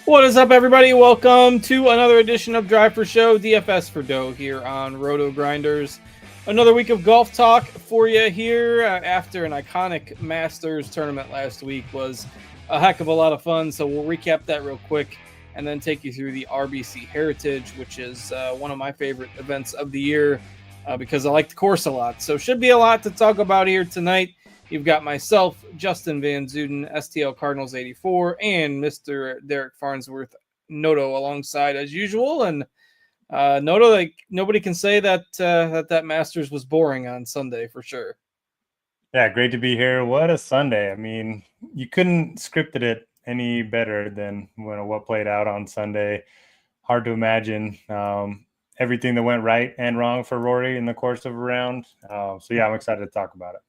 What is up, everybody? Welcome to another edition of Drive for Show, DFS for Dough here on RotoGrinders. Another week of golf talk for you here after an iconic Masters tournament last week. Was a heck of a lot of fun, so we'll recap that real quick and then take you through the RBC Heritage, which is one of my favorite events of the year because I like the course a lot. So should be a lot to talk about here tonight. You've got myself, Justin Van Zuiden, STL Cardinals 84, and Mr. Derek Farnsworth, Noto, alongside as usual. And Noto, like nobody can say that that Masters was boring on Sunday for sure. Yeah, great to be here. What a Sunday! I mean, you couldn't scripted it any better than what played out on Sunday. Hard to imagine everything that went right and wrong for Rory in the course of a round. So yeah, I'm excited to talk about it.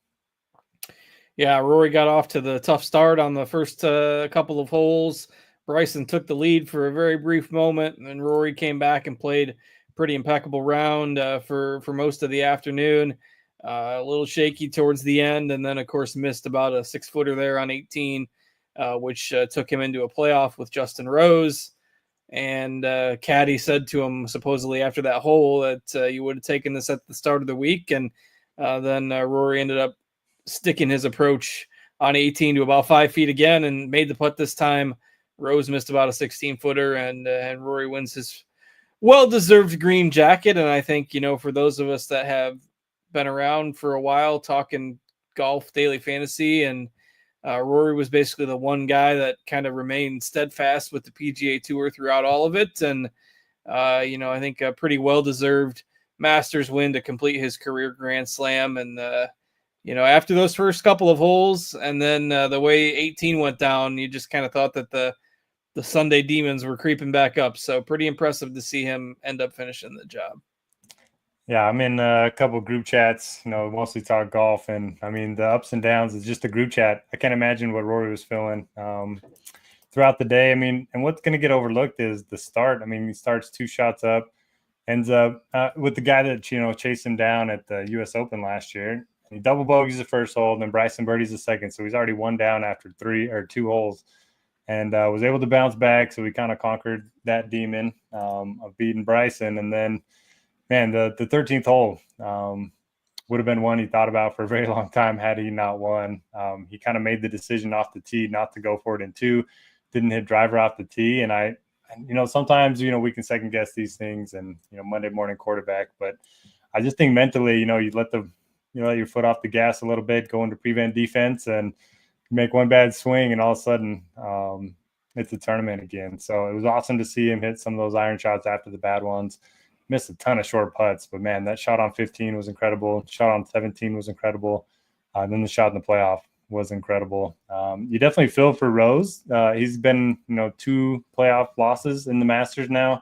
Yeah, Rory got off to the tough start on the first couple of holes. Bryson took the lead for a very brief moment, and then Rory came back and played a pretty impeccable round for most of the afternoon. A little shaky towards the end, and then, of course, missed about a 6-footer there on 18, which took him into a playoff with Justin Rose. And Caddy said to him, supposedly after that hole, that you would have taken this at the start of the week. And then Rory ended up sticking his approach on 18 to about 5 feet again and made the putt this time. Rose missed about a 16-footer, and Rory wins his well-deserved green jacket. And I think, for those of us that have been around for a while talking golf, daily fantasy, and Rory was basically the one guy that kind of remained steadfast with the PGA Tour throughout all of it. And, I think a pretty well-deserved Masters win to complete his career Grand Slam. And, after those first couple of holes and then the way 18 went down, you just kind of thought that the Sunday demons were creeping back up. So pretty impressive to see him end up finishing the job. Yeah, I'm in a couple group chats, mostly talk golf. And I mean, the ups and downs is just a group chat. I can't imagine what Rory was feeling throughout the day. I mean, and what's going to get overlooked is the start. I mean, he starts 2 shots up, ends up with the guy that, chased him down at the U.S. Open last year. He double bogeys the first hole, and then Bryson birdies the second. So he's already 1 down after 2 holes, and was able to bounce back. So we kind of conquered that demon of beating Bryson. And then, man, the 13th hole would have been one he thought about for a very long time had he not won. He kind of made the decision off the tee not to go for it in 2, didn't hit driver off the tee. And sometimes, we can second guess these things and, Monday morning quarterback. But I just think mentally, you let your foot off the gas a little bit, go into prevent defense, and make one bad swing, and all of a sudden it's a tournament again. So it was awesome to see him hit some of those iron shots after the bad ones. Missed a ton of short putts, but man, that shot on 15 was incredible. Shot on 17 was incredible. Then the shot in the playoff was incredible. You definitely feel for Rose. He's been, 2 playoff losses in the Masters now,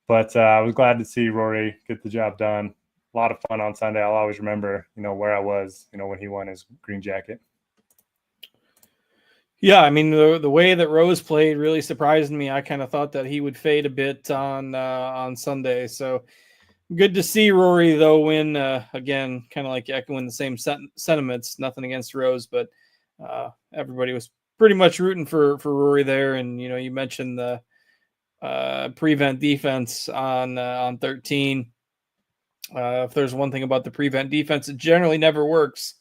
but I was glad to see Rory get the job done. A lot of fun on Sunday. I'll always remember, where I was, when he won his green jacket. Yeah, I mean, the way that Rose played really surprised me. I kind of thought that he would fade a bit on Sunday. So good to see Rory, though, win again, kind of like echoing the same sentiments. Nothing against Rose, but everybody was pretty much rooting for Rory there. And, you mentioned the prevent defense on 13. If there's one thing about the prevent defense, it generally never works.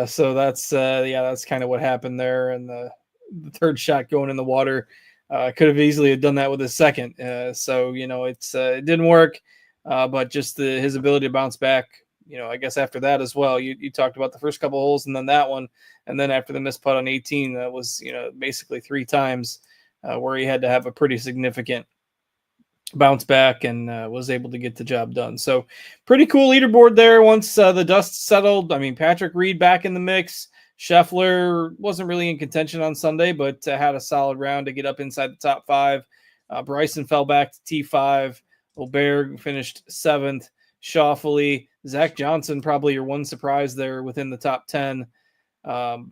So that's kind of what happened there. And the third shot going in the water could have easily done that with his second. So it didn't work. But just his ability to bounce back. I guess after that as well. You talked about the first couple of holes and then that one, and then after the missed putt on 18, that was basically 3 times where he had to have a pretty significant bounce back and was able to get the job done. So pretty cool leaderboard there once the dust settled. I mean, Patrick Reed back in the mix. Scheffler wasn't really in contention on Sunday, but had a solid round to get up inside the top 5. Bryson fell back to T5. Oberg finished 7th. Schauffele, Zach Johnson, probably your one surprise there within the top 10. Corey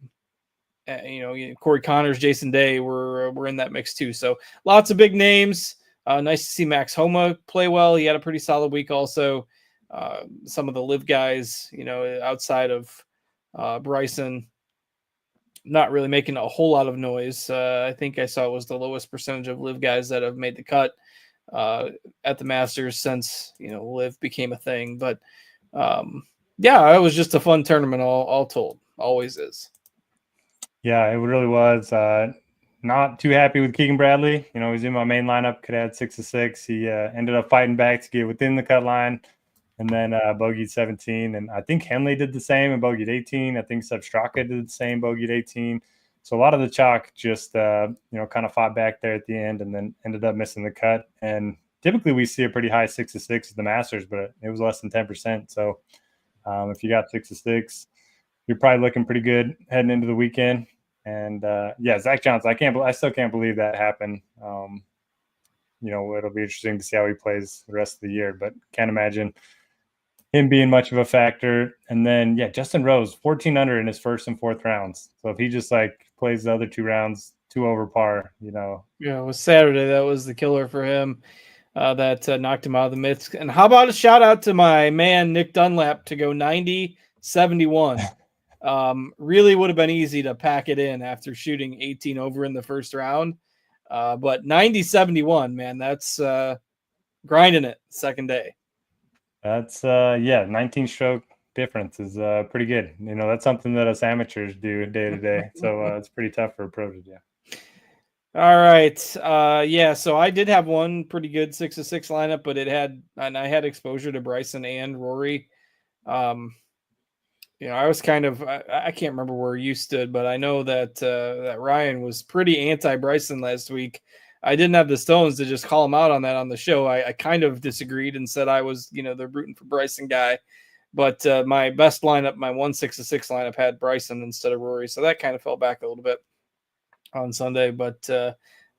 Connors, Jason Day were in that mix too. So lots of big names. Nice to see Max Homa play well. He had a pretty solid week also. Some of the live guys, outside of Bryson, not really making a whole lot of noise. I think I saw it was the lowest percentage of live guys that have made the cut at the Masters since, live became a thing. But yeah, it was just a fun tournament all told. Always is. Yeah, it really was. Not too happy with Keegan Bradley. He's in my main lineup, could add 6 to 6. He ended up fighting back to get within the cut line, and then bogeyed 17. And I think Henley did the same and bogeyed 18. I think Seb Straka did the same, bogeyed 18. So a lot of the chalk just, kind of fought back there at the end and then ended up missing the cut. And typically we see a pretty high 6 to 6 at the Masters, but it was less than 10%. So if you got 6 to 6, you're probably looking pretty good heading into the weekend. And Zach Johnson, I still can't believe that happened. It'll be interesting to see how he plays the rest of the year, but can't imagine him being much of a factor. And then, Justin Rose, 14 under in his first and fourth rounds. So if he just plays the other 2 rounds, 2 over par, Yeah, it was Saturday. That was the killer for him. That knocked him out of the midst. And how about a shout out to my man, Nick Dunlap, to go 90-71. Really would have been easy to pack it in after shooting 18 over in the first round. But 90-71, man, that's grinding it second day. That's 19 stroke difference is pretty good. That's something that us amateurs do day to day. So it's pretty tough for a pro to do. All right. So I did have one pretty good 6 to 6 lineup, but I had exposure to Bryson and Rory. I was kind of, I can't remember where you stood, but I know that Ryan was pretty anti-Bryson last week. I didn't have the stones to just call him out on that on the show. I kind of disagreed and said I was, the rooting for Bryson guy. But my best lineup, my 1 6 to 6 lineup had Bryson instead of Rory. So that kind of fell back a little bit on Sunday. But it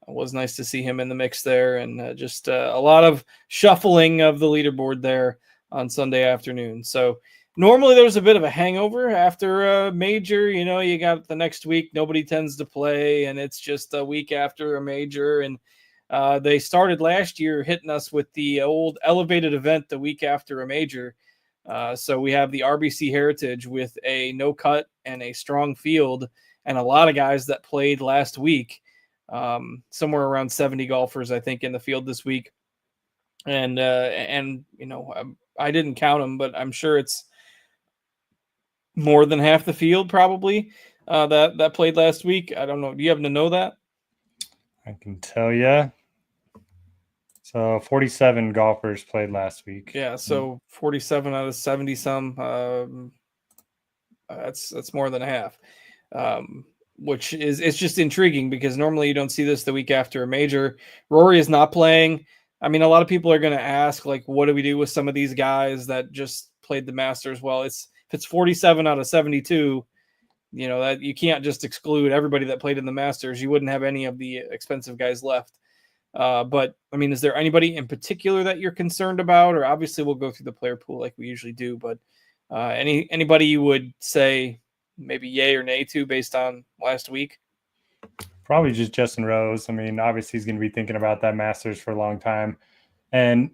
was nice to see him in the mix there. And just a lot of shuffling of the leaderboard there on Sunday afternoon. So normally there's a bit of a hangover after a major. You got the next week, nobody tends to play, and it's just a week after a major. And they started last year hitting us with the old elevated event the week after a major. So we have the RBC Heritage with a no cut and a strong field and a lot of guys that played last week. Somewhere around 70 golfers, I think, in the field this week. And I didn't count them, but I'm sure it's more than half the field probably that played last week. I don't know. Do you happen to know that? I can tell you. So 47 golfers played last week. Yeah, so 47 out of 70 some. That's more than a half. Which it's just intriguing because normally you don't see this the week after a major. Rory is not playing. I mean, a lot of people are going to ask, what do we do with some of these guys that just played the Masters? Well, if it's 47 out of 72, that you can't just exclude everybody that played in the Masters. You wouldn't have any of the expensive guys left. But I mean, is there anybody in particular that you're concerned about? Or obviously we'll go through the player pool like we usually do, but anybody you would say maybe yay or nay to based on last week? Probably just Justin Rose. I mean, obviously he's going to be thinking about that Masters for a long time. And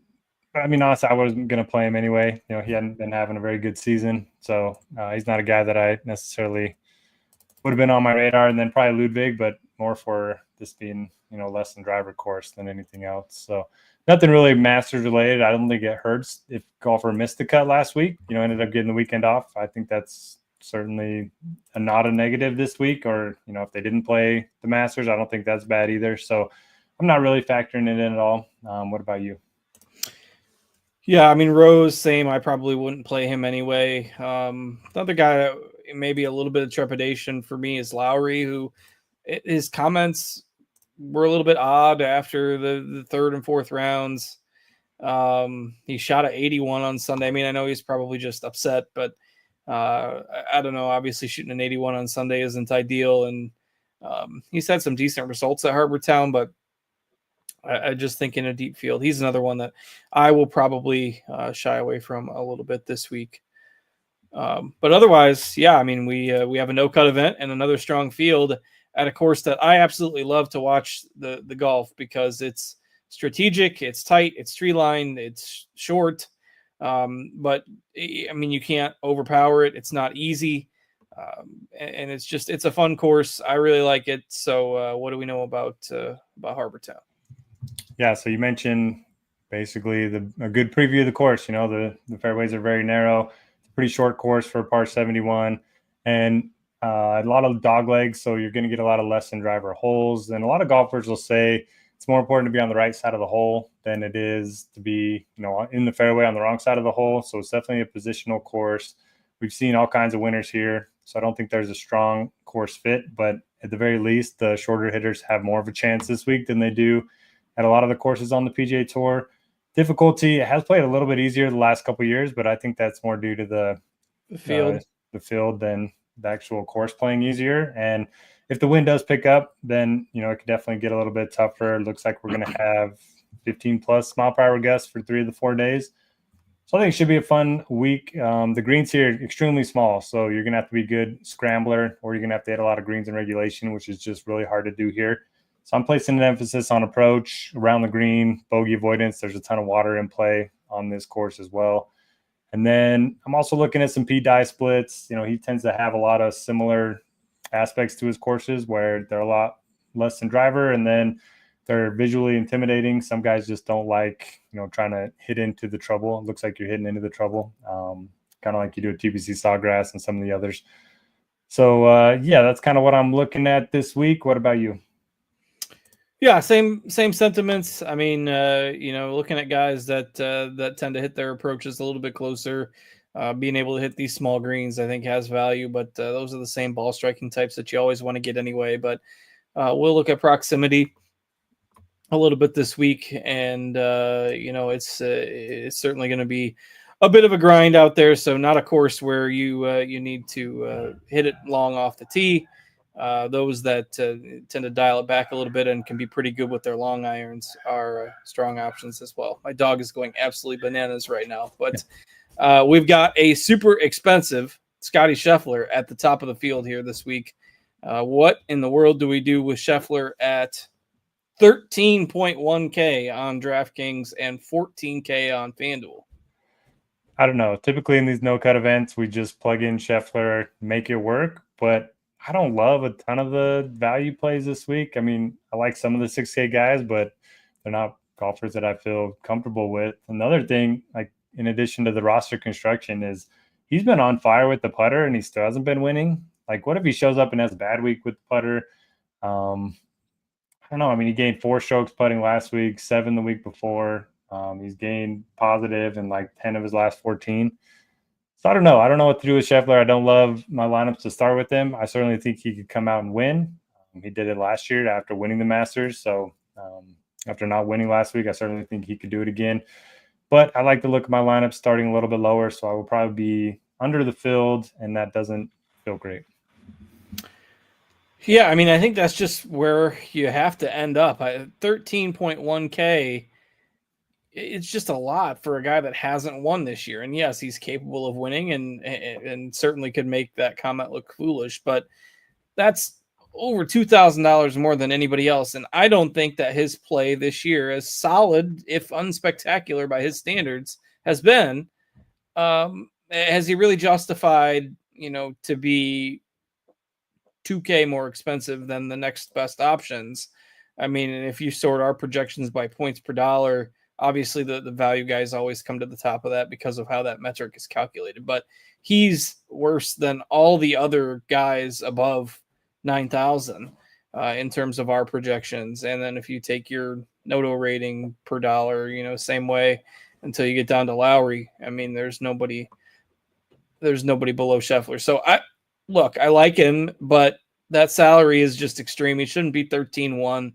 I mean, honestly, I wasn't going to play him anyway. He hadn't been having a very good season. So he's not a guy that I necessarily would have been on my radar. And then probably Ludwig, but more for this being, less than driver course than anything else. So nothing really Masters related. I don't think it hurts if golfer missed the cut last week, ended up getting the weekend off. I think that's certainly not a negative this week, or, if they didn't play the Masters, I don't think that's bad either. So I'm not really factoring it in at all. What about you? Yeah, I mean, Rose, same. I probably wouldn't play him anyway. The other guy that maybe a little bit of trepidation for me is Lowry, who his comments were a little bit odd after the third and fourth rounds. He shot at 81 on Sunday. I mean, I know he's probably just upset, but I don't know. Obviously, shooting an 81 on Sunday isn't ideal, and he's had some decent results at Harbour Town, but I just think in a deep field, he's another one that I will probably shy away from a little bit this week. But otherwise, yeah, I mean, we have a no-cut event and another strong field at a course that I absolutely love to watch the golf because it's strategic, it's tight, it's tree-lined, it's short. But I mean, you can't overpower it. It's not easy. And it's a fun course. I really like it. So what do we know about Harbor Town? Yeah, so you mentioned basically a good preview of the course. The fairways are very narrow. It's a pretty short course for par 71, and a lot of dog legs, so you're going to get a lot of less than driver holes. And a lot of golfers will say it's more important to be on the right side of the hole than it is to be, in the fairway on the wrong side of the hole. So it's definitely a positional course. We've seen all kinds of winners here, so I don't think there's a strong course fit, but at the very least, the shorter hitters have more of a chance this week than they do at a lot of the courses on the PGA Tour. Difficulty, it has played a little bit easier the last couple of years, but I think that's more due to the field than the actual course playing easier. And if the wind does pick up, then it could definitely get a little bit tougher. It looks like we're going to have 15 plus mile per hour gusts for 3 of the 4 days. So I think it should be a fun week. The greens here are extremely small, so you're going to have to be a good scrambler, or you're going to have to hit a lot of greens in regulation, which is just really hard to do here. So I'm placing an emphasis on approach around the green, bogey avoidance. There's a ton of water in play on this course as well. And then I'm also looking at some P-dye splits. He tends to have a lot of similar aspects to his courses where they're a lot less than driver, and then they're visually intimidating. Some guys just don't like, trying to hit into the trouble. It looks like you're hitting into the trouble, kind of like you do at TPC Sawgrass and some of the others. So, yeah, that's kind of what I'm looking at this week. What about you? Yeah, same sentiments. I mean, looking at guys that tend to hit their approaches a little bit closer, being able to hit these small greens, I think has value. But those are the same ball striking types that you always want to get anyway. But we'll look at proximity a little bit this week, and it's certainly going to be a bit of a grind out there. So not a course where you need to hit it long off the tee. Those that tend to dial it back a little bit and can be pretty good with their long irons are strong options as well. My dog is going absolutely bananas right now, but we've got a super expensive Scotty Scheffler at the top of the field here this week. What in the world do we do with Scheffler at 13.1K on DraftKings and 14K on FanDuel? I don't know. Typically in these no-cut events, we just plug in Scheffler, make it work, but I don't love a ton of the value plays this week. I mean, I like some of the 6K guys, but they're not golfers that I feel comfortable with. Another thing, like in addition to the roster construction, is he's been on fire with the putter and he still hasn't been winning. Like, what if he shows up and has a bad week with the putter? I don't know. I mean, he gained 4 strokes putting last week, 7 the week before. He's gained positive in like 10 of his last 14. So I don't know. I don't know what to do with Scheffler. I don't love my lineups to start with him. I certainly think he could come out and win. He did it last year after winning the Masters. So after not winning last week, I certainly think he could do it again. But I like to look at my lineup starting a little bit lower. So I will probably be under the field, and that doesn't feel great. Yeah, I mean, I think that's just where you have to end up. 13.1K, it's just a lot for a guy that hasn't won this year. And yes, he's capable of winning and certainly could make that comment look foolish, but that's over $2,000 more than anybody else. And I don't think that his play this year, as solid, if unspectacular by his standards, has been, has he really justified, to be 2K more expensive than the next best options? I mean, if you sort our projections by points per dollar, obviously the value guys always come to the top of that because of how that metric is calculated, but he's worse than all the other guys above 9,000 in terms of our projections. And then if you take your Noto rating per dollar, same way until you get down to Lowry. I mean, there's nobody below Scheffler. So I like him, but that salary is just extreme. He shouldn't be 13-1.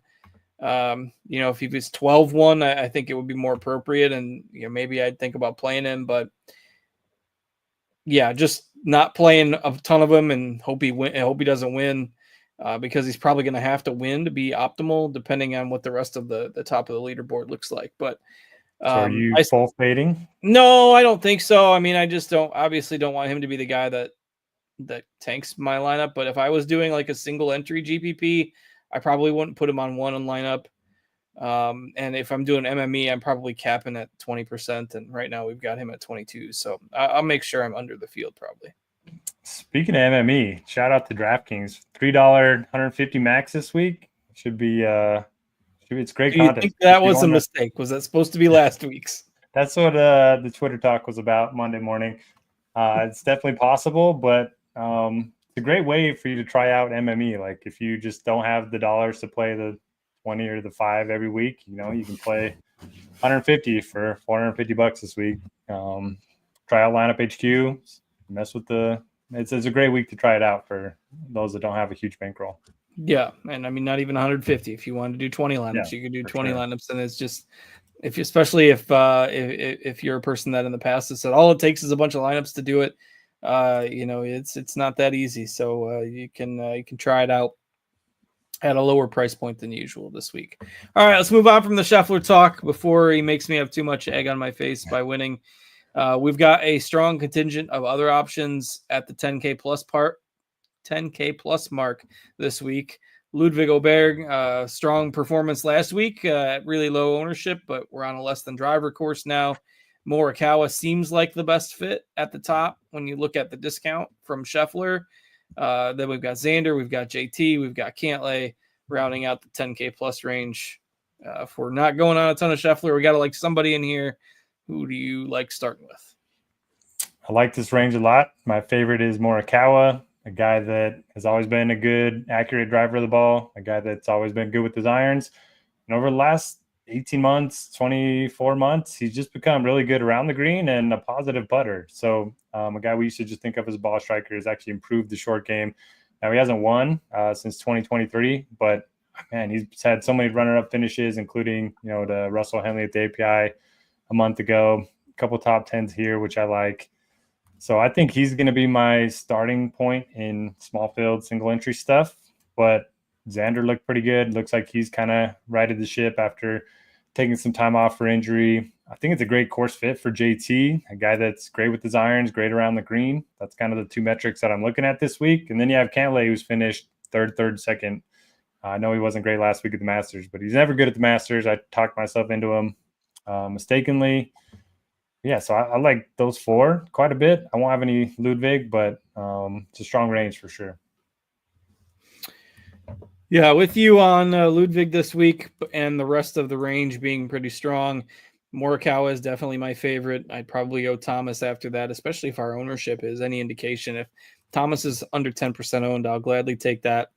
If he was 12-1, I think it would be more appropriate, and maybe I'd think about playing him. But yeah, just not playing a ton of him and hope he doesn't win, because he's probably going to have to win to be optimal, depending on what the rest of the top of the leaderboard looks like. But so are you full fading? No, I don't think so. I mean, I just don't want him to be the guy that tanks my lineup. But if I was doing like a single entry GPP, I probably wouldn't put him on one lineup. And if I'm doing MME, I'm probably capping at 20%. And right now we've got him at 22. So I'll make sure I'm under the field probably. Speaking of MME, shout out to DraftKings. $3 150 max this week. Should be it's great Do you content. think that If you was a wanna- mistake? Was that supposed to be last week's? That's what the Twitter talk was about Monday morning. It's definitely possible, but it's a great way for you to try out MME. Like if you just don't have the dollars to play the 20 or the 5 every week, you can play 150 for $450 this week. Try out Lineup HQ, mess with it's a great week to try it out for those that don't have a huge bankroll. Yeah, and I mean not even 150. If you want to do 20 lineups, Yeah, you could do 20 sure. lineups, and it's just especially if you're a person that in the past has said all it takes is a bunch of lineups to do it. It's not that easy. So you can try it out at a lower price point than usual this week. All right, let's move on from the Scheffler talk before he makes me have too much egg on my face by winning. We've got a strong contingent of other options at the 10K plus mark this week. Ludwig Oberg, strong performance last week at really low ownership, but we're on a less than driver course now. Morikawa seems like the best fit at the top when you look at the discount from Scheffler. Then we've got Xander, we've got JT, we've got Cantlay rounding out the 10K plus range. If we're not going on a ton of Scheffler, we got to like somebody in here. Who do you like starting with? I like this range a lot. My favorite is Morikawa, a guy that has always been a good, accurate driver of the ball, a guy that's always been good with his irons. And over the last 18 months, 24 months, he's just become really good around the green and a positive putter. So a guy we used to just think of as a ball striker has actually improved the short game. Now, he hasn't won since 2023, but, man, he's had so many runner-up finishes, including, the Russell Henley at the API a month ago, a couple top 10s here, which I like. So I think he's going to be my starting point in small field single entry stuff. But Xander looked pretty good. Looks like he's kind of righted the ship after taking some time off for injury. I think it's a great course fit for JT, a guy that's great with his irons, great around the green. That's kind of the two metrics that I'm looking at this week. And then you have Cantlay, who's finished third, second. I know he wasn't great last week at the Masters, but he's never good at the Masters. I talked myself into him mistakenly. Yeah, so I like those four quite a bit. I won't have any Ludwig, but it's a strong range for sure. Yeah, with you on Ludwig this week and the rest of the range being pretty strong. Morikawa is definitely my favorite. I'd probably go Thomas after that, especially if our ownership is any indication. If Thomas is under 10% owned, I'll gladly take that.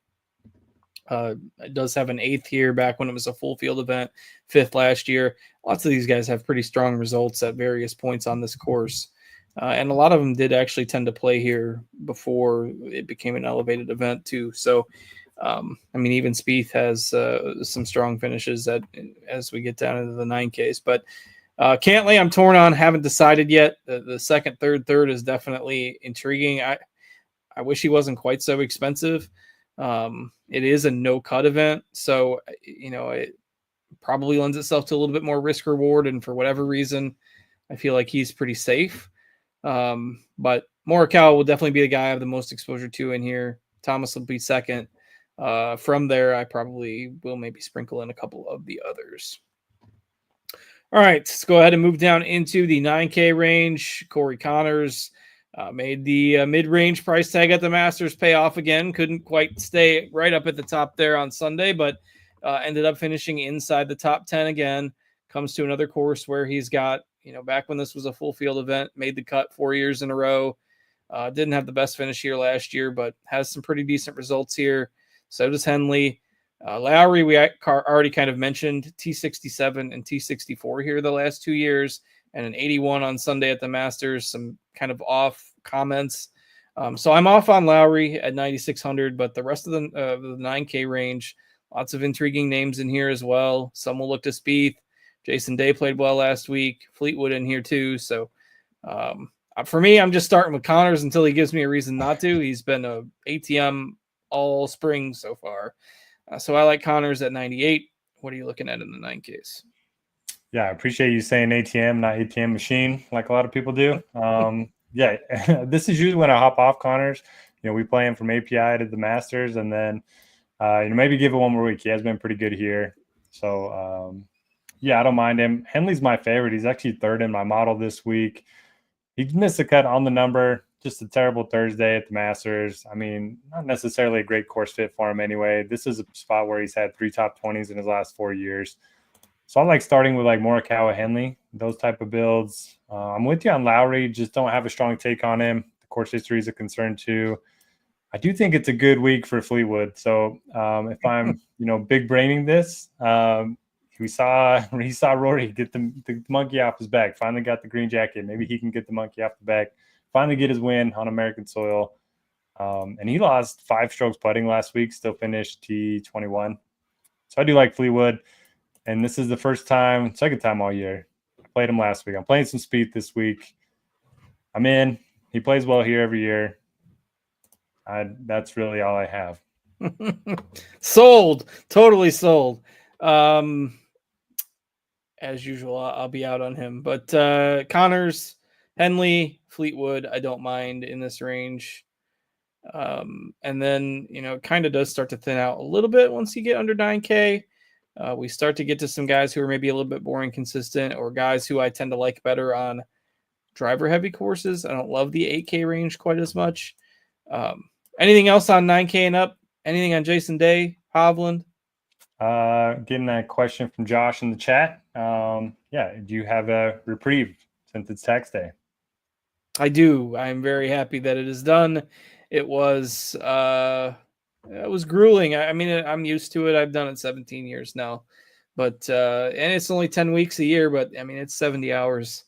It does have an 8th here back when it was a full field event, 5th last year. Lots of these guys have pretty strong results at various points on this course. And a lot of them did actually tend to play here before it became an elevated event too. So, even Spieth has some strong finishes as we get down into the 9Ks. But Cantlay, I'm torn on, haven't decided yet. The second, third is definitely intriguing. I wish he wasn't quite so expensive. It is a no-cut event, so it probably lends itself to a little bit more risk reward, and for whatever reason, I feel like he's pretty safe. But Morikawa will definitely be the guy I have the most exposure to in here. Thomas will be second. From there, I probably will maybe sprinkle in a couple of the others. All right, let's go ahead and move down into the 9K range. Corey Connors made the mid-range price tag at the Masters pay off again. Couldn't quite stay right up at the top there on Sunday, but ended up finishing inside the top 10 again. Comes to another course where he's got, back when this was a full field event, made the cut 4 years in a row. Didn't have the best finish here last year, but has some pretty decent results here. So does Henley. Lowry, we already kind of mentioned, T67 and T64 here the last 2 years, and an 81 on Sunday at the Masters. Some kind of off comments. So I'm off on Lowry at 9,600, but the rest of the 9K range, lots of intriguing names in here as well. Some will look to Spieth. Jason Day played well last week. Fleetwood in here too. So for me, I'm just starting with Connors until he gives me a reason not to. He's been a ATM all spring so far. So I like Connors at 98. What are you looking at in the 9Ks? Yeah, I appreciate you saying ATM, not ATM machine, like a lot of people do. Yeah, this is usually when I hop off Connors. We play him from API to the Masters, and then maybe give it one more week. He has been pretty good here. So, yeah, I don't mind him. Henley's my favorite. He's actually third in my model this week. He missed the cut on the number. just a terrible Thursday at the Masters. I mean, not necessarily a great course fit for him anyway. This is a spot where he's had 3 top 20s in his last 4 years. So I like starting with like Morikawa, Henley, those type of builds. I'm with you on Lowry. Just don't have a strong take on him. The course history is a concern too. I do think it's a good week for Fleetwood. So if I'm, big braining this, he saw Rory get the monkey off his back. Finally got the green jacket. Maybe he can get the monkey off the back. Finally get his win on American soil. And he lost 5 strokes putting last week. Still finished T21. So I do like Fleetwood. And this is the second time all year. I played him last week. I'm playing some Spieth this week. I'm in. He plays well here every year. That's really all I have. Sold. Totally sold. As usual, I'll be out on him. But Connors, Henley, Fleetwood, I don't mind in this range. And then, it kind of does start to thin out a little bit once you get under 9K. We start to get to some guys who are maybe a little bit more inconsistent, or guys who I tend to like better on driver-heavy courses. I don't love the 8K range quite as much. Anything else on 9K and up? Anything on Jason Day, Hovland? Getting a question from Josh in the chat. Do you have a reprieve since it's tax day? I do. I'm very happy that it is done. It was grueling. I mean, I'm used to it. I've done it 17 years now, but and it's only 10 weeks a year, but I mean, it's 70 hours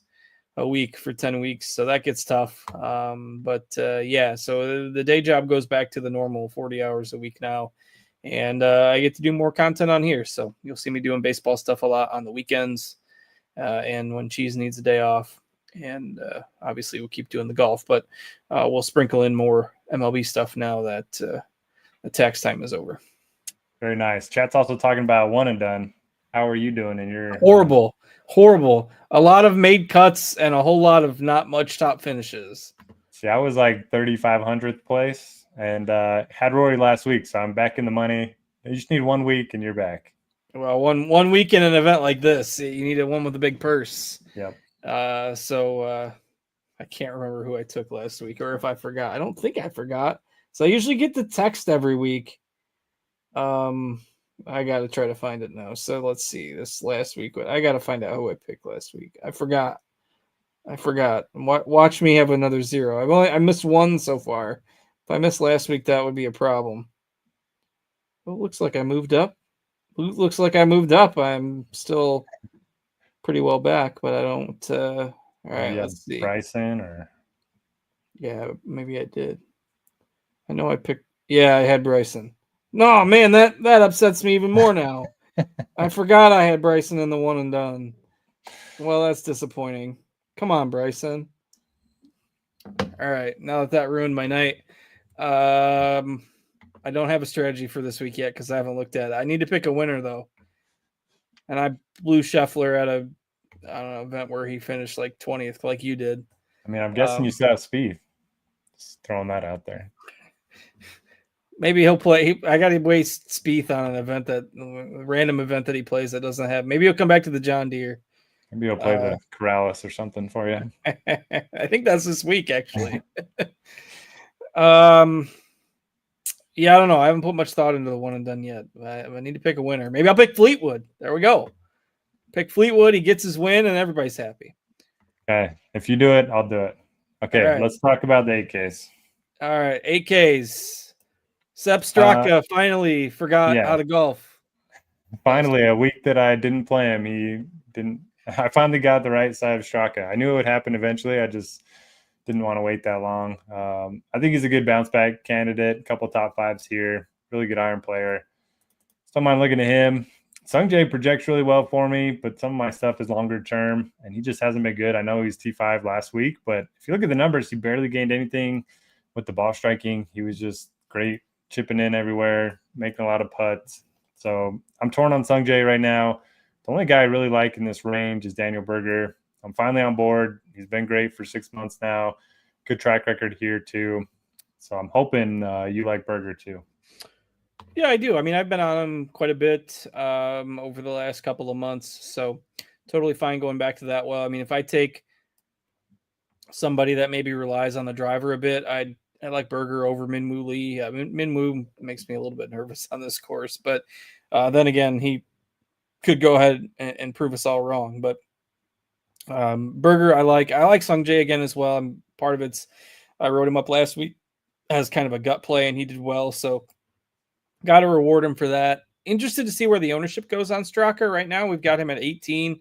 a week for 10 weeks. So that gets tough. So the day job goes back to the normal 40 hours a week now. And I get to do more content on here. So you'll see me doing baseball stuff a lot on the weekends and when Cheese needs a day off. And obviously we'll keep doing the golf, but we'll sprinkle in more MLB stuff now that the tax time is over. Very nice. Chat's also talking about one and done. How are you doing in your horrible? A lot of made cuts and a whole lot of not much top finishes. See, I was like 3,500th place and had Rory last week, so I'm back in the money. You just need 1 week and you're back. Well, one week in an event like this, you need a one with a big purse. Yep. I can't remember who I took last week or if I forgot. I don't think I forgot. So I usually get the text every week. I got to try to find it now. So let's see. This last week, I got to find out who I picked last week. I forgot. Watch me have another 0. I missed 1 so far. If I missed last week, that would be a problem. Well, it looks like I moved up. I'm still pretty well back, but I don't. All right, let's see. Bryson or. Yeah, maybe I did. I know I picked. Yeah, I had Bryson. No, man, that upsets me even more now. I forgot I had Bryson in the one and done. Well, that's disappointing. Come on, Bryson. All right, now that ruined my night. I don't have a strategy for this week yet because I haven't looked at it. I need to pick a winner though, and I blew Scheffler at a event where he finished like 20th, like you did. I mean, I'm guessing you still have Spieth. Just throwing that out there. Maybe he'll play. I got to waste Spieth on a random event that he plays that doesn't have. Maybe he'll come back to the John Deere. Maybe he'll play the Corrales or something for you. I think that's this week, actually. I don't know. I haven't put much thought into the one and done yet. I need to pick a winner. Maybe I'll pick Fleetwood. There we go. Pick Fleetwood. He gets his win, and everybody's happy. Okay. If you do it, I'll do it. Okay, right. Let's talk about the 8Ks. All right, 8Ks. Sepp Straka finally forgot how to golf. Finally, a week that I didn't play him, he didn't. I finally got the right side of Straka. I knew it would happen eventually. I just didn't want to wait that long. I think he's a good bounce back candidate. A couple top 5s here. Really good iron player. So I'm looking at him. Sungjae projects really well for me, but some of my stuff is longer term, and he just hasn't been good. I know he's T5 last week, but if you look at the numbers, he barely gained anything with the ball striking. He was just great, chipping in everywhere, making a lot of putts. So I'm torn on Sungjae right now. The only guy I really like in this range is Daniel Berger. I'm finally on board. He's been great for 6 months now. Good track record here too. So I'm hoping you like Berger too. Yeah, I do. I mean, I've been on him quite a bit over the last couple of months. So totally fine going back to that. Well, I mean, if I take somebody that maybe relies on the driver a bit, I like Berger over Minwoo Lee. Minwoo makes me a little bit nervous on this course, but then again, he could go ahead and prove us all wrong. But Berger, I like Sung Jae again as well. Part of it's I wrote him up last week as kind of a gut play, and he did well, so got to reward him for that. Interested to see where the ownership goes on Straka right now. We've got him at 18.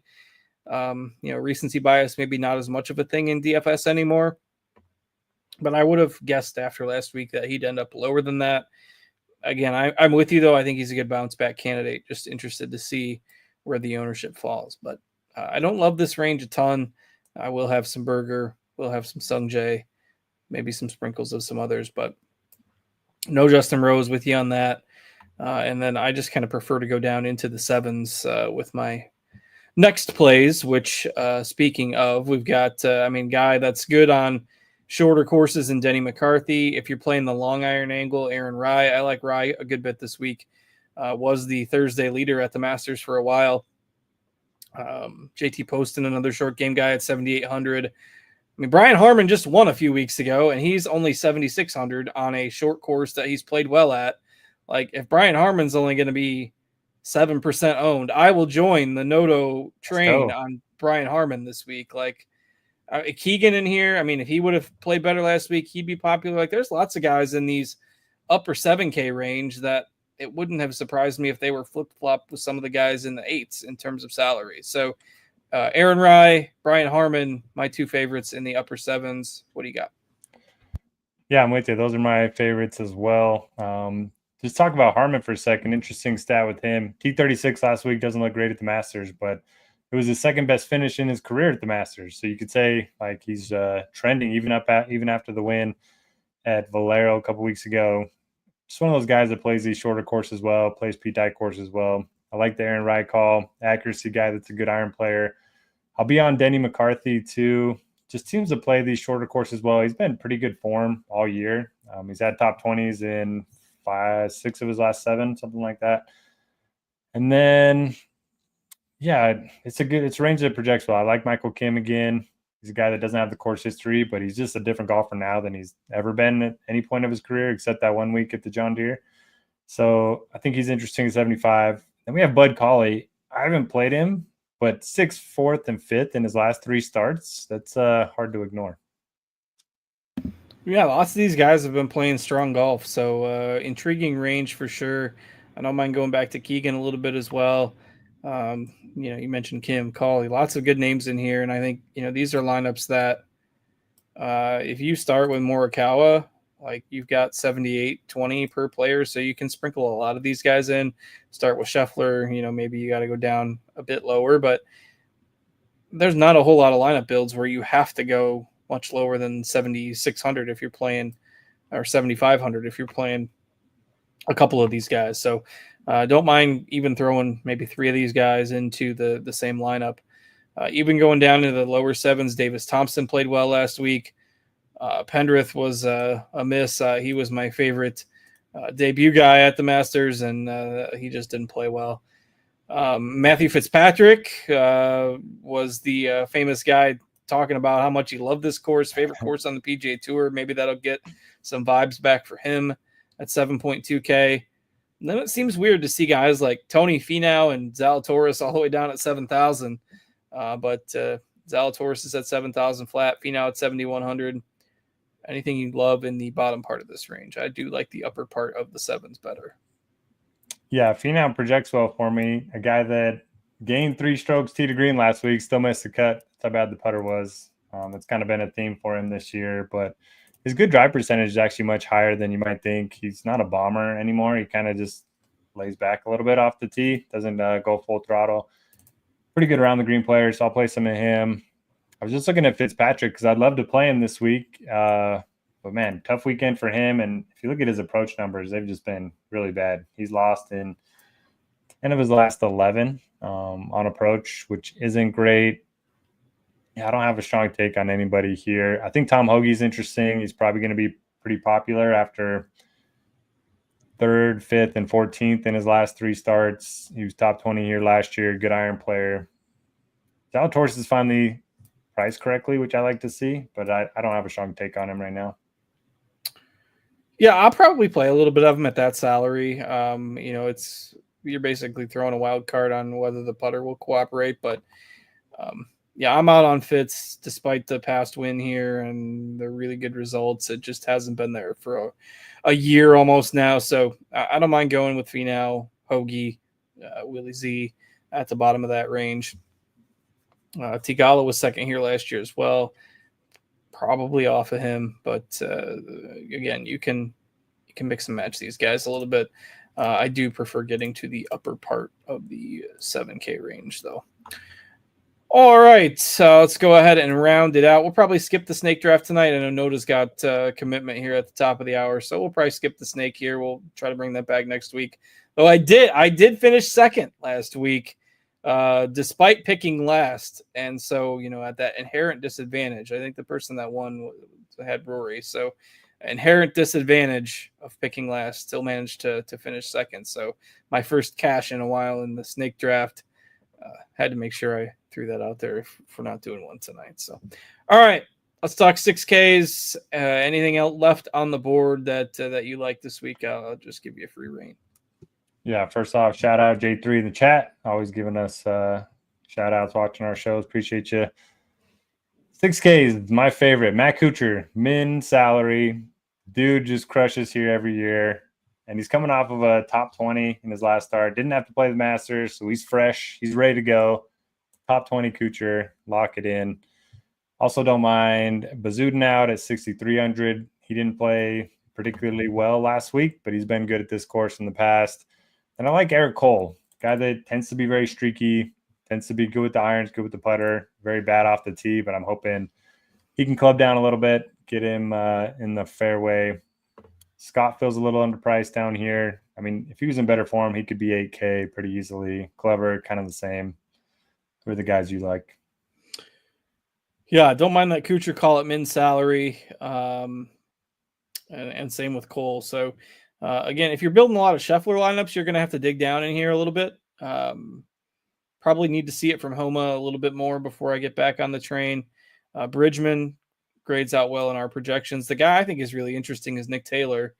Recency bias maybe not as much of a thing in DFS anymore, but I would have guessed after last week that he'd end up lower than that. Again, I'm with you though. I think he's a good bounce back candidate. Just interested to see where the ownership falls, but I don't love this range a ton. I will have some Berger, we'll have some Sung Jae, maybe some sprinkles of some others, but no Justin Rose with you on that. And then I just kind of prefer to go down into the sevens with my next plays, which speaking of, we've got, guy that's good on shorter courses in Denny McCarthy. If you're playing the long iron angle, Aaron Rye. I like Rye a good bit this week. Was the Thursday leader at the Masters for a while. JT Poston, another short game guy at 7,800. Brian Harmon just won a few weeks ago, and he's only 7,600 on a short course that he's played well at. Like, if Brian Harmon's only going to be 7% owned, I will join the Noto train on Brian Harmon this week. Like, Keegan in here, if he would have played better last week, he'd be popular. Like, there's lots of guys in these upper 7K range that it wouldn't have surprised me if they were flip-flopped with some of the guys in the 8s in terms of salary. So, Aaron Rye, Brian Harmon, my two favorites in the upper 7s. What do you got? Yeah, I'm with you. Those are my favorites as well. Just talk about Harmon for a second. Interesting stat with him. T36 last week doesn't look great at the Masters, but it was his second best finish in his career at the Masters. So you could say like he's trending even after the win at Valero a couple weeks ago. Just one of those guys that plays these shorter courses well, plays P-type courses well. I like the Aaron Rye call, accuracy guy that's a good iron player. I'll be on Denny McCarthy too. Just seems to play these shorter courses well. He's been pretty good form all year. He's had top 20s in 6 of his last 7, something like that. And then, yeah, it's a range that projects well. I like Michael Kim again. He's a guy that doesn't have the course history, but he's just a different golfer now than he's ever been at any point of his career, except that 1 week at the John Deere. So I think he's interesting at 75. Then we have Bud Cauley. I haven't played him, but 6th, 4th, and 5th in his last 3 starts. That's hard to ignore. Yeah, lots of these guys have been playing strong golf, so intriguing range for sure. I don't mind going back to Keegan a little bit as well. You mentioned Kim, Cauley, lots of good names in here, and I think these are lineups that if you start with Morikawa, like you've got 78-20 per player, so you can sprinkle a lot of these guys in. Start with Scheffler, maybe you got to go down a bit lower, but there's not a whole lot of lineup builds where you have to go much lower than 7,600 if you're playing, or 7,500 if you're playing a couple of these guys. So don't mind even throwing maybe 3 of these guys into the same lineup. Even going down into the lower 7s, Davis Thompson played well last week. Pendrith was a miss. He was my favorite debut guy at the Masters, and he just didn't play well. Matthew Fitzpatrick was the famous guy talking about how much he loved this course, favorite course on the PGA Tour. Maybe that'll get some vibes back for him at 7.2K. And then it seems weird to see guys like Tony Finau and Zalatoris all the way down at 7,000. But Zalatoris is at 7,000 flat, Finau at 7,100. Anything you love in the bottom part of this range. I do like the upper part of the 7s better. Yeah, Finau projects well for me. A guy that gained 3 strokes tee to green last week, still missed the cut. That's how bad the putter was. It's kind of been a theme for him this year, but his good drive percentage is actually much higher than you might think. He's not a bomber anymore. He kind of just lays back a little bit off the tee, doesn't go full throttle. Pretty good around the green player, so I'll play some of him. I was just looking at Fitzpatrick because I'd love to play him this week. But, man, tough weekend for him. And if you look at his approach numbers, they've just been really bad. He's lost in 10 of his last 11 on approach, which isn't great. Yeah, I don't have a strong take on anybody here. I think Tom Hoagie's interesting. He's probably going to be pretty popular after 3rd, 5th, and 14th in his last 3 starts. He was top 20 here last year. Good iron player. Zalatoris is finally priced correctly, which I like to see, but I don't have a strong take on him right now. Yeah, I'll probably play a little bit of him at that salary. You're basically throwing a wild card on whether the putter will cooperate, but yeah, I'm out on Fitz despite the past win here and the really good results. It just hasn't been there for a year almost now. So I don't mind going with Finau, Hoagie, Willie Z at the bottom of that range. Tigala was second here last year as well. Probably off of him, but again, you can mix and match these guys a little bit. I do prefer getting to the upper part of the 7K range, though. All right, so let's go ahead and round it out. We'll probably skip the snake draft tonight. I know Noda's got commitment here at the top of the hour, so we'll probably skip the snake here. We'll try to bring that back next week. Though I did finish second last week, despite picking last, and so at that inherent disadvantage. I think the person that won had Rory, so inherent disadvantage of picking last, still managed to finish second. So my first cash in a while in the snake draft. Had to make sure I threw that out there if we're not doing one tonight. So, all right, let's talk 6Ks. Anything else left on the board that you like this week? I'll just give you a free reign. Yeah, first off, shout out J3 in the chat, always giving us shout outs, watching our shows. Appreciate you. 6Ks, my favorite. Matt Kuchar, min salary. Dude just crushes here every year. And he's coming off of a top 20 in his last start. Didn't have to play the Masters, so he's fresh. He's ready to go. Top 20 Kuchar, lock it in. Also don't mind Bazudin out at 6,300. He didn't play particularly well last week, but he's been good at this course in the past. And I like Eric Cole, guy that tends to be very streaky, tends to be good with the irons, good with the putter, very bad off the tee, but I'm hoping he can club down a little bit, get him in the fairway. Scott feels a little underpriced down here. I mean, if he was in better form, he could be 8K pretty easily. Clever, kind of the same. Who are the guys you like? Yeah, don't mind that Kuchar call it min salary, and same with Cole. So, again, if you're building a lot of Scheffler lineups, you're going to have to dig down in here a little bit. Probably need to see it from Homa a little bit more before I get back on the train. Bridgman grades out well in our projections. The guy I think is really interesting is Nick Taylor,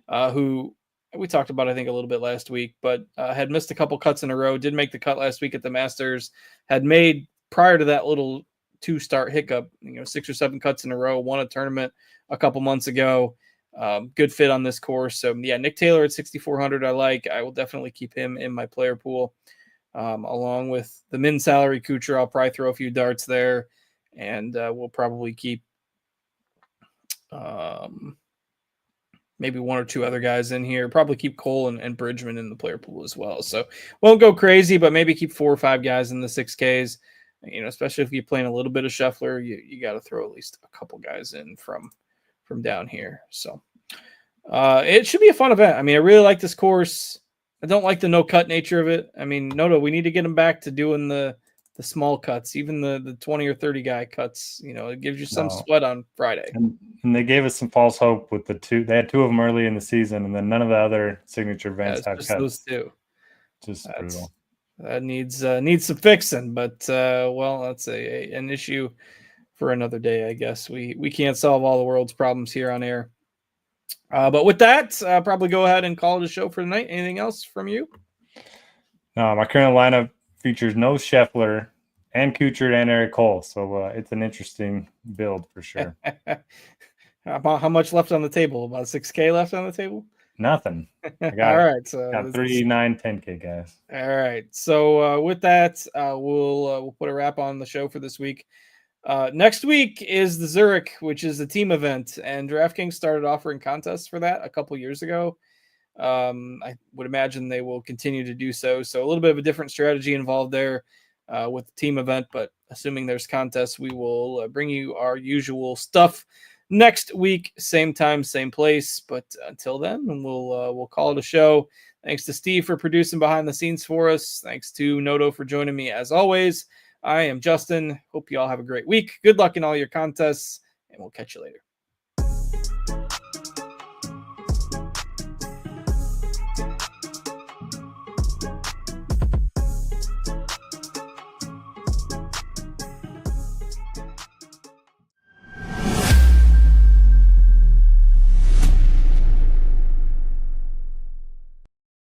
who we talked about, I think, a little bit last week, but had missed a couple cuts in a row, did make the cut last week at the Masters, had made prior to that little 2-start hiccup, 6 or 7 cuts in a row, won a tournament a couple months ago. Good fit on this course. So yeah, Nick Taylor at 6,400. I will definitely keep him in my player pool, along with the min salary Kuchar. I'll probably throw a few darts there, and we'll probably keep maybe 1 or 2 other guys in here. Probably keep Cole and Bridgman in the player pool as well. So won't go crazy, but maybe keep 4 or 5 guys in the 6Ks. Especially if you're playing a little bit of Scheffler, you got to throw at least a couple guys in from down here. So it should be a fun event. I mean, I really like this course. I don't like the no cut nature of it. I mean, Noto, we need to get him back to doing the small cuts, even the 20 or 30 guy cuts. It gives you some sweat on Friday. And they gave us some false hope with the 2. They had 2 of them early in the season, and then none of the other signature events have just cuts. Those 2. Just brutal. That needs some fixing, but that's an issue for another day, I guess. We can't solve all the world's problems here on air. But with that, probably go ahead and call it a show for tonight. Anything else from you? No, my current lineup features no Scheffler and Kuchar and Eric Cole, so it's an interesting build for sure. How much left on the table? About 6K left on the table? Nothing. I got all right, so got 3, 9, 10K guys. All right, so with that, we'll put a wrap on the show for this week. Next week is the Zurich, which is a team event, and DraftKings started offering contests for that a couple years ago. I would imagine they will continue to do so. So a little bit of a different strategy involved there with the team event, but assuming there's contests, we will bring you our usual stuff next week, same time, same place. But until then, we'll call it a show. Thanks to Steve for producing behind the scenes for us. Thanks to Noto for joining me as always. I am Justin. Hope you all have a great week. Good luck in all your contests, and we'll catch you later.